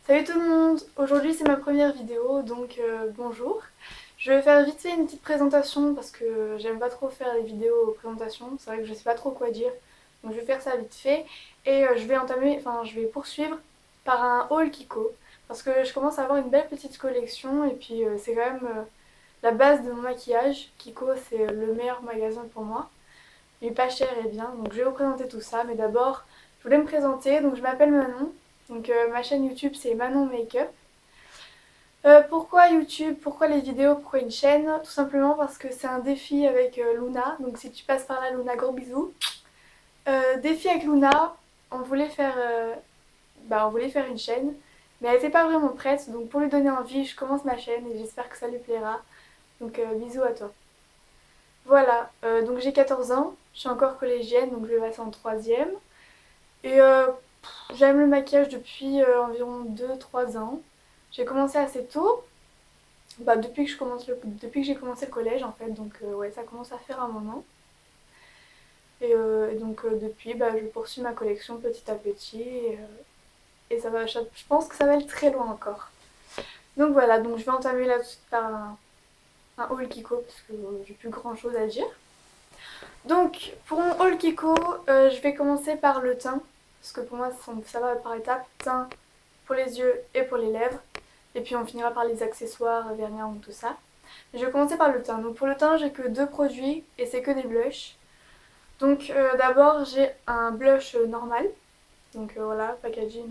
Salut tout le monde. Aujourd'hui c'est ma première vidéo donc bonjour. Je vais faire vite fait une petite présentation parce que j'aime pas trop faire les vidéos présentation, c'est vrai que je sais pas trop quoi dire. Donc je vais faire ça vite fait et je vais poursuivre par un haul Kiko parce que je commence à avoir une belle petite collection et puis c'est quand même la base de mon maquillage. Kiko c'est le meilleur magasin pour moi. Il est pas cher et bien donc je vais vous présenter tout ça mais d'abord je voulais me présenter donc je m'appelle Manon. Donc ma chaîne YouTube c'est Manon Makeup. Pourquoi YouTube? Pourquoi les vidéos? Pourquoi une chaîne? Tout simplement parce que c'est un défi avec Luna. Donc si tu passes par là Luna, gros bisous. Défi avec Luna, on voulait faire, on voulait faire une chaîne. Mais elle n'était pas vraiment prête. Donc pour lui donner envie, je commence ma chaîne et j'espère que ça lui plaira. Donc bisous à toi. Voilà, donc j'ai 14 ans. Je suis encore collégienne donc je vais passer en troisième. Et j'aime le maquillage depuis environ 2-3 ans. J'ai commencé assez tôt, depuis que j'ai commencé le collège en fait, donc ouais, ça commence à faire un moment. Et donc depuis, je poursuis ma collection petit à petit et ça va, je pense que ça va aller très loin encore. Donc voilà, donc je vais entamer là tout de suite par un haul Kiko parce que j'ai plus grand chose à dire. Donc pour mon haul Kiko, je vais commencer par le teint parce que pour moi ça va par étapes, teint pour les yeux et pour les lèvres. Et puis on finira par les accessoires, vernis ou tout ça. Je vais commencer par le teint. Donc pour le teint, j'ai que deux produits et c'est que des blushs. Donc d'abord, j'ai un blush normal. Donc voilà, packaging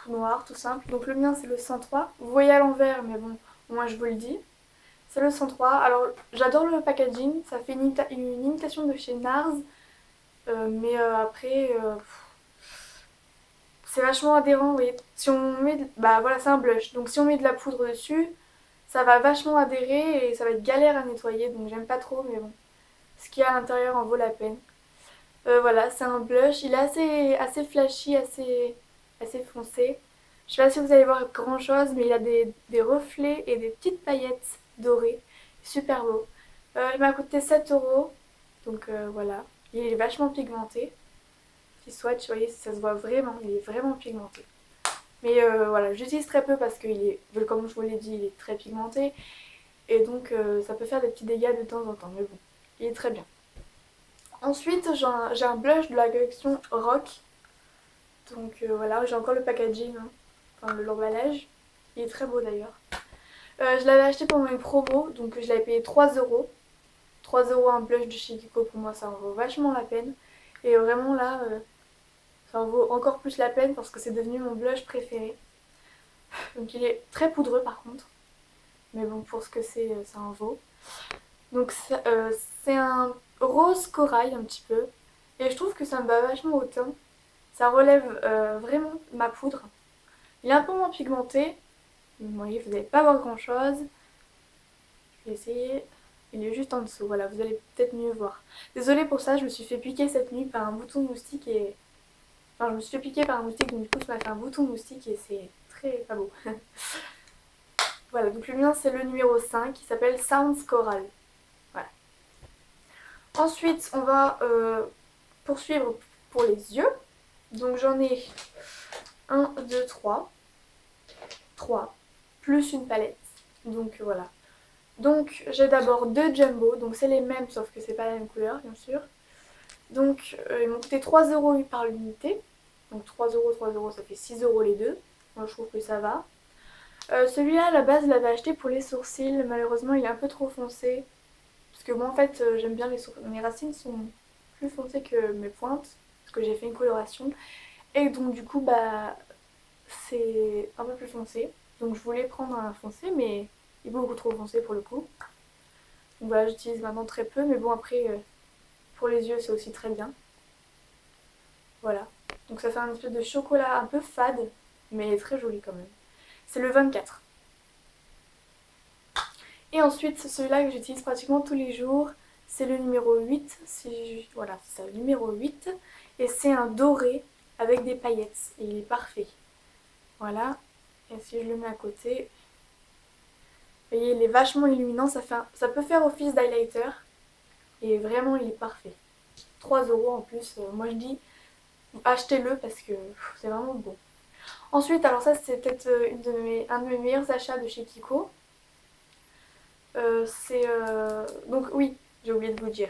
noir, tout simple. Donc le mien, c'est le 103. Vous voyez à l'envers, mais bon, au moins je vous le dis. C'est le 103. Alors j'adore le packaging. Ça fait une imitation de chez NARS. Mais après, c'est vachement adhérent, oui. Si on met, bah voilà, c'est un blush. Donc si on met de la poudre dessus, ça va vachement adhérer et ça va être galère à nettoyer. Donc j'aime pas trop, mais bon, ce qu'il y a à l'intérieur en vaut la peine. Voilà, c'est un blush. Il est assez flashy, assez foncé. Je sais pas si vous allez voir grand chose, mais il a des reflets et des petites paillettes dorées. Super beau. Il m'a coûté 7 euros. Donc voilà. Il est vachement pigmenté. Petit swatch, vous voyez, ça se voit vraiment. Il est vraiment pigmenté. Mais voilà, j'utilise très peu parce comme je vous l'ai dit, il est très pigmenté. Et donc ça peut faire des petits dégâts de temps en temps. Mais bon, il est très bien. Ensuite, j'ai un blush de la collection Rock. Donc voilà, j'ai encore le packaging, hein. Enfin l'emballage. Il est très beau d'ailleurs. Je l'avais acheté pendant une promo, donc je l'avais payé 3 euros. 3 euros un blush de chez Kiko, pour moi ça en vaut vachement la peine. Et vraiment là, ça en vaut encore plus la peine parce que c'est devenu mon blush préféré. Donc il est très poudreux par contre. Mais bon, pour ce que c'est, ça en vaut. Donc c'est un rose corail un petit peu. Et je trouve que ça me va vachement au teint. Ça relève vraiment ma poudre. Il est un peu moins pigmenté. Vous voyez, vous n'allez pas voir grand chose. Je vais essayer. Il est juste en dessous. Voilà, vous allez peut-être mieux voir. Désolée pour ça, je me suis fait piquer cette nuit par un bouton de moustique et... Enfin, je me suis fait piquer par un moustique, donc du coup, ça m'a fait un bouton de moustique et c'est très pas beau. Voilà, donc le mien, c'est le numéro 5 qui s'appelle Sounds Coral. Voilà. Ensuite, on va poursuivre pour les yeux. Donc j'en ai 1, 2, 3. 3. Plus une palette. Donc voilà. Donc j'ai d'abord deux jumbo. Donc c'est les mêmes sauf que c'est pas la même couleur bien sûr. Donc ils m'ont coûté 3 euros par l'unité. Donc 3 euros, 3 euros, ça fait 6 euros les deux. Moi je trouve que ça va. Celui-là à la base je l'avais acheté pour les sourcils. Malheureusement il est un peu trop foncé. Parce que moi en fait j'aime bien les sourcils. Mes racines sont plus foncées que mes pointes. Parce que j'ai fait une coloration. Et donc du coup c'est un peu plus foncé. Donc je voulais prendre un foncé mais il est beaucoup trop foncé pour le coup. Donc voilà, j'utilise maintenant très peu mais bon après pour les yeux c'est aussi très bien. Voilà. Donc ça fait un espèce de chocolat un peu fade mais très joli quand même. C'est le 24. Et ensuite celui-là que j'utilise pratiquement tous les jours, c'est le numéro 8. Voilà, c'est ça, le numéro 8. Et c'est un doré avec des paillettes. Et il est parfait. Voilà. Et si je le mets à côté, vous voyez, il est vachement illuminant, ça peut faire office d'highlighter. Et vraiment, il est parfait. 3 euros en plus, moi je dis achetez-le parce que c'est vraiment beau. Ensuite, alors ça c'est peut-être un de mes meilleurs achats de chez Kiko. Donc oui, j'ai oublié de vous dire.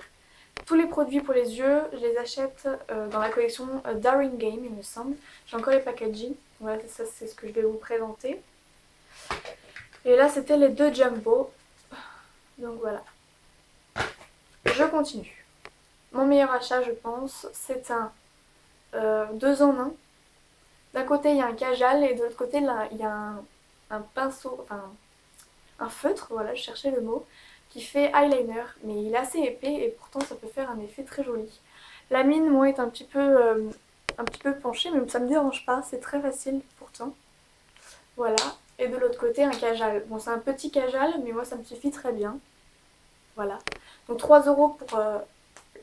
Tous les produits pour les yeux, je les achète dans la collection Daring Game, il me semble. J'ai encore les packaging. Voilà, ça c'est ce que je vais vous présenter. Et là, c'était les deux Jumbo. Donc voilà. Je continue. Mon meilleur achat, je pense, c'est un 2 en 1. D'un côté, il y a un Kajal et de l'autre côté, là, il y a un pinceau, enfin un feutre, voilà, je cherchais le mot, qui fait eyeliner. Mais il est assez épais et pourtant ça peut faire un effet très joli. La mine, moi, est un petit peu penchée, mais ça me dérange pas, c'est très facile pourtant. Voilà. Et de l'autre côté, un Kajal. Bon, c'est un petit Kajal, mais moi, ça me suffit très bien. Voilà. Donc 3 € pour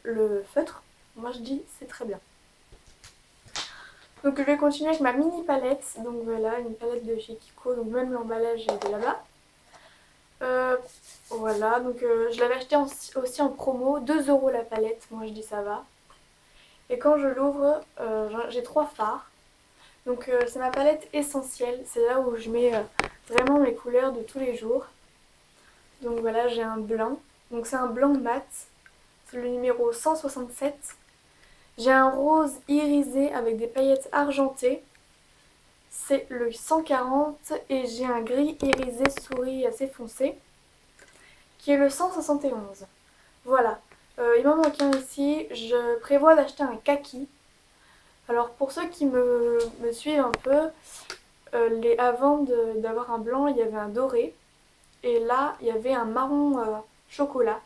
le feutre. Moi, je dis, c'est très bien. Donc je vais continuer avec ma mini palette. Donc voilà, une palette de chez Kiko. Donc même l'emballage est de là-bas. Voilà, donc je l'avais acheté aussi en promo. 2 € la palette. Moi, je dis ça va. Et quand je l'ouvre, j'ai 3 fards. Donc c'est ma palette essentielle. C'est là où je mets vraiment mes couleurs de tous les jours. Donc voilà, j'ai un blanc. Donc c'est un blanc mat. C'est le numéro 167. J'ai un rose irisé avec des paillettes argentées. C'est le 140. Et j'ai un gris irisé souris assez foncé, qui est le 171. Voilà. Il m'en manque un ici. Je prévois d'acheter un kaki. Alors pour ceux qui me suivent un peu, avant d'avoir un blanc, il y avait un doré. Et là, il y avait un marron chocolat.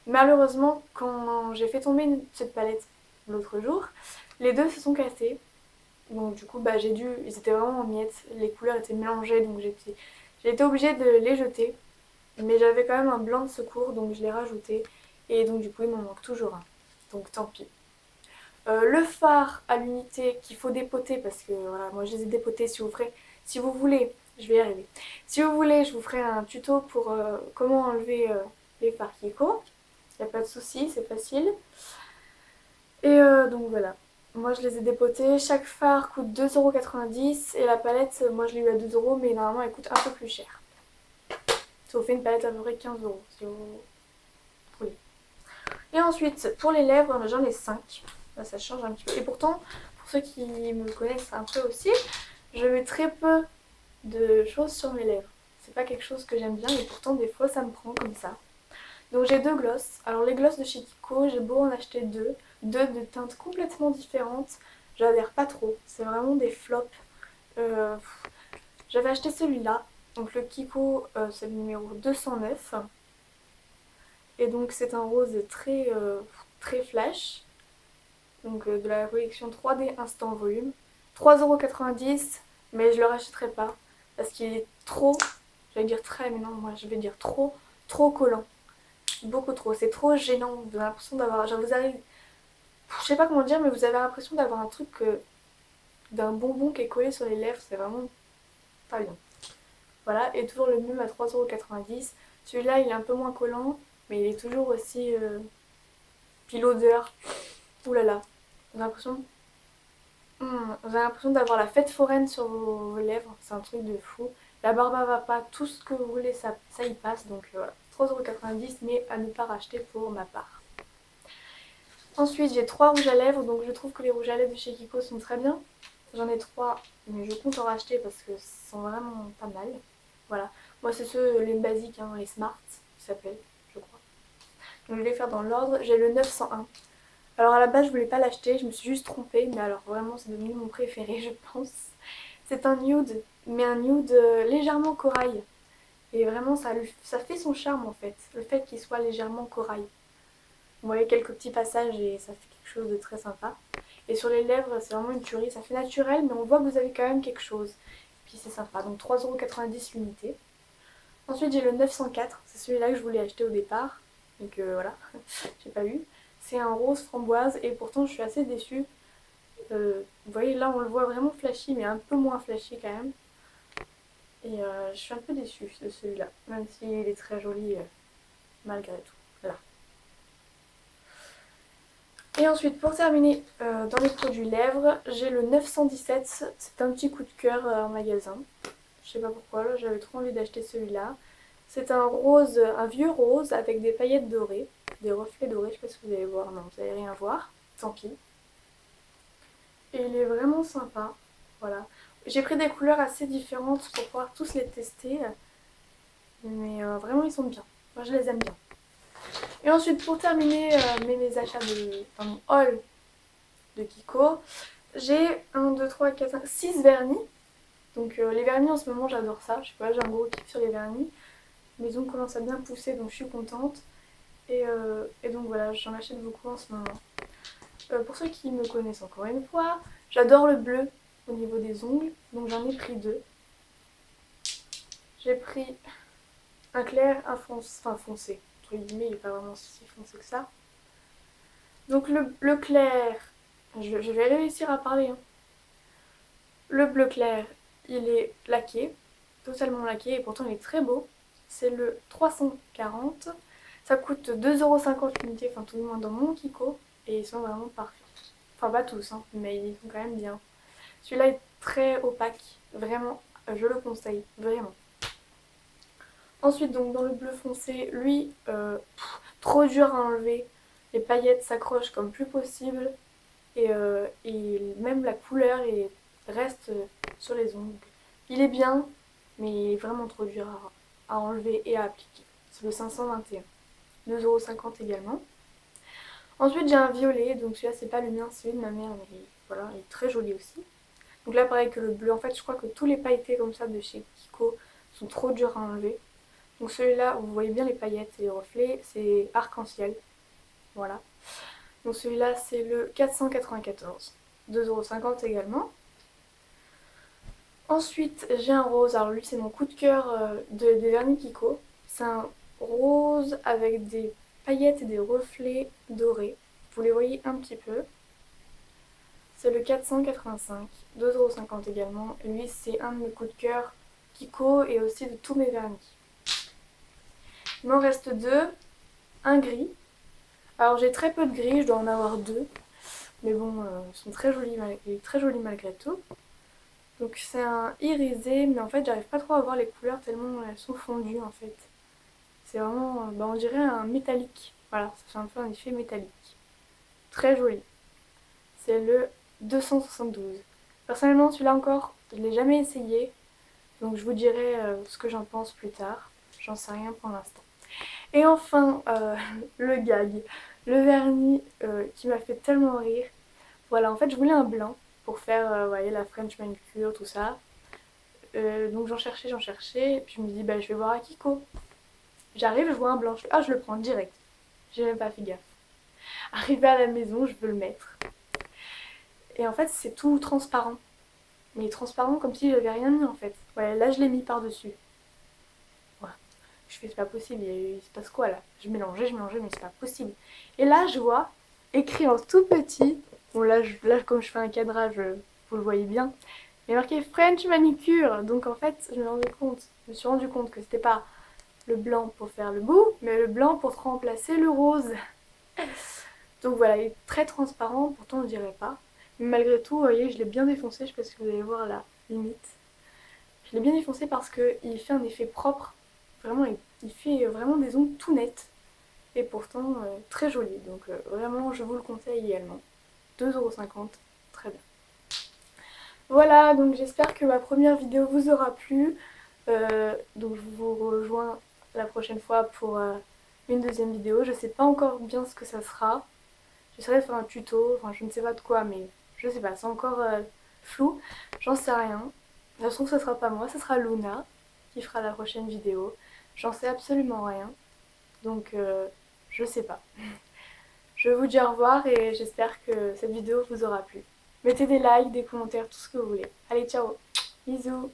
Malheureusement, quand j'ai fait tomber cette palette l'autre jour, les deux se sont cassés. Donc du coup, bah, ils étaient vraiment en miettes. Les couleurs étaient mélangées, donc j'ai été obligée de les jeter. Mais j'avais quand même un blanc de secours, donc je l'ai rajouté. Et donc du coup, il m'en manque toujours un. Donc tant pis. Le fard à l'unité qu'il faut dépoter, parce que voilà, moi je les ai dépotés. Si vous voulez, je vais y arriver. Si vous voulez, je vous ferai un tuto pour comment enlever les fards Kiko. Il n'y a pas de souci, c'est facile. Et donc voilà. Moi je les ai dépotés. Chaque fard coûte 2,90 € et la palette, moi je l'ai eu à 2 € mais normalement elle coûte un peu plus cher. Ça vous fait une palette à peu près 15 € si vous voulez. Et ensuite, pour les lèvres, j'en ai 5. Là, ça change un petit peu. Et pourtant, pour ceux qui me connaissent un peu aussi, je mets très peu de choses sur mes lèvres. C'est pas quelque chose que j'aime bien et pourtant des fois ça me prend comme ça. Donc j'ai deux glosses. Alors les glosses de chez Kiko, j'ai beau en acheter deux de teintes complètement différentes. J'adhère pas trop. C'est vraiment des flops. Euh, J'avais acheté celui-là. Donc le Kiko, c'est le numéro 209. Et donc c'est un rose très flash. Donc de la collection 3D Instant Volume. 3,90 €, mais je le rachèterai pas parce qu'il est trop, j'allais dire très, mais non, moi je vais dire trop collant. Beaucoup trop, c'est trop gênant. Vous avez l'impression d'avoir, genre vous avez, je sais pas comment dire, mais vous avez l'impression d'avoir un truc, d'un bonbon qui est collé sur les lèvres, c'est vraiment pas bien. Voilà, et toujours le même à 3,90 €. Celui-là il est un peu moins collant, mais il est toujours aussi, puis l'odeur, oulala, j'ai l'impression vous avez l'impression d'avoir la fête foraine sur vos lèvres, c'est un truc de fou. La barbe va pas, tout ce que vous voulez, ça y passe. Donc voilà, 3,90 € mais à ne pas racheter pour ma part. Ensuite, j'ai 3 rouges à lèvres, donc je trouve que les rouges à lèvres de chez Kiko sont très bien. J'en ai 3, mais je compte en racheter parce que ce sont vraiment pas mal. Voilà, moi c'est ceux, les basiques, hein, les Smart, qui s'appellent, je crois. Donc je vais les faire dans l'ordre. J'ai le 901. Alors à la base je voulais pas l'acheter, je me suis juste trompée, mais alors vraiment c'est devenu mon préféré je pense. C'est un nude, mais un nude légèrement corail. Et vraiment ça fait son charme en fait, le fait qu'il soit légèrement corail. Vous voyez quelques petits passages et ça fait quelque chose de très sympa. Et sur les lèvres c'est vraiment une tuerie, ça fait naturel mais on voit que vous avez quand même quelque chose. Et puis c'est sympa, donc 3,90 € l'unité. Ensuite j'ai le 904, c'est celui-là que je voulais acheter au départ. Donc voilà, j'ai pas eu. C'est un rose framboise et pourtant je suis assez déçue. Vous voyez là on le voit vraiment flashy mais un peu moins flashy quand même. Et je suis un peu déçue de celui-là, même s'il est très joli malgré tout. Voilà. Et ensuite pour terminer dans les produits lèvres, j'ai le 917, c'est un petit coup de cœur en magasin. Je sais pas pourquoi, là j'avais trop envie d'acheter celui-là. C'est un rose, un vieux rose avec des paillettes dorées, des reflets dorés, je sais pas si vous allez voir, non vous allez rien voir, tant pis. Et il est vraiment sympa, voilà. J'ai pris des couleurs assez différentes pour pouvoir tous les tester, mais vraiment ils sont bien, moi je les aime bien. Et ensuite pour terminer mes achats dans mon haul de Kiko, j'ai 1, 2, 3, 4, 5, 6 vernis. Donc les vernis en ce moment j'adore ça, je sais pas, j'ai un gros kiff sur les vernis. Mes ongles commencent à bien pousser donc je suis contente. Et donc voilà, j'en achète beaucoup en ce moment. Pour ceux qui me connaissent encore une fois, j'adore le bleu au niveau des ongles, donc j'en ai pris 2. J'ai pris un clair, un foncé, enfin foncé, entre guillemets, il n'est pas vraiment si foncé que ça. Donc le bleu clair, je vais réussir à parler. Hein. Le bleu clair, il est laqué, totalement laqué, et pourtant il est très beau. C'est le 340. Ça coûte 2,50€ l'unité, enfin tout le moins dans mon Kiko, et ils sont vraiment parfaits. Enfin pas tous, hein, mais ils sont quand même bien. Celui-là est très opaque, vraiment, je le conseille, vraiment. Ensuite donc dans le bleu foncé, lui, trop dur à enlever. Les paillettes s'accrochent comme plus possible, et même la couleur reste sur les ongles. Il est bien, mais il est vraiment trop dur à enlever et à appliquer. C'est le 521. 2,50€ également. Ensuite j'ai un violet, donc celui-là c'est pas le mien, c'est celui de ma mère, mais voilà, il est très joli aussi. Donc là pareil que le bleu, en fait je crois que tous les pailletés comme ça de chez Kiko sont trop durs à enlever. Donc celui-là, vous voyez bien les paillettes et les reflets, c'est arc-en-ciel. Voilà. Donc celui-là c'est le 494. 2,50€ également. Ensuite j'ai un rose, alors lui c'est mon coup de cœur des vernis Kiko. C'est un rose avec des paillettes et des reflets dorés. Vous les voyez un petit peu. C'est le 485, 2,50€ également. Lui c'est un de mes coups de cœur Kiko et aussi de tous mes vernis. Il m'en reste 2. Un gris. Alors j'ai très peu de gris, je dois en avoir 2. Mais bon, ils sont très jolis, il est très joli malgré tout. Donc c'est un irisé, mais en fait j'arrive pas trop à voir les couleurs tellement elles sont fondues en fait. C'est vraiment, on dirait un métallique. Voilà, ça fait un peu un effet métallique. Très joli. C'est le 272. Personnellement celui-là encore, je l'ai jamais essayé. Donc je vous dirai ce que j'en pense plus tard. J'en sais rien pour l'instant. Et enfin, le gag. Le vernis qui m'a fait tellement rire. Voilà, en fait je voulais un blanc pour faire, vous voyez, la French manicure, tout ça. Donc j'en cherchais, et puis je me dis, bah je vais voir à Kiko. J'arrive, je vois un blanc, je le prends direct. J'ai même pas fait gaffe. Arrivé à la maison, je veux le mettre. Et en fait c'est tout transparent. Mais transparent comme si j'avais rien mis en fait. Ouais, là je l'ai mis par-dessus. Voilà. Je fais, c'est pas possible, il se passe quoi là? Je mélangeais, mais c'est pas possible. Et là je vois, écrit en tout petit, bon là comme je fais un cadrage, vous le voyez bien, il y a marqué French manicure. Donc en fait je me suis rendu compte que c'était pas le blanc pour faire le bout, mais le blanc pour remplacer le rose. Donc voilà, il est très transparent, pourtant on ne dirait pas. Mais malgré tout, vous voyez, je l'ai bien défoncé, je sais pas si vous allez voir la limite. Je l'ai bien défoncé parce qu'il fait un effet propre. Vraiment, il fait vraiment des ongles tout nets. Et pourtant, très joli. Donc vraiment, je vous le conseille également. 2,50€, très bien. Voilà, donc j'espère que ma première vidéo vous aura plu. Donc je vous rejoins la prochaine fois pour une deuxième vidéo. Je sais pas encore bien ce que ça sera. J'essaierai de faire un tuto, enfin je ne sais pas de quoi, mais je sais pas, c'est encore flou. J'en sais rien. Ça se trouve ce sera pas moi, ce sera Luna qui fera la prochaine vidéo. J'en sais absolument rien. Donc je sais pas. Je vous dis au revoir et j'espère que cette vidéo vous aura plu. Mettez des likes, des commentaires, tout ce que vous voulez. Allez, ciao. Bisous.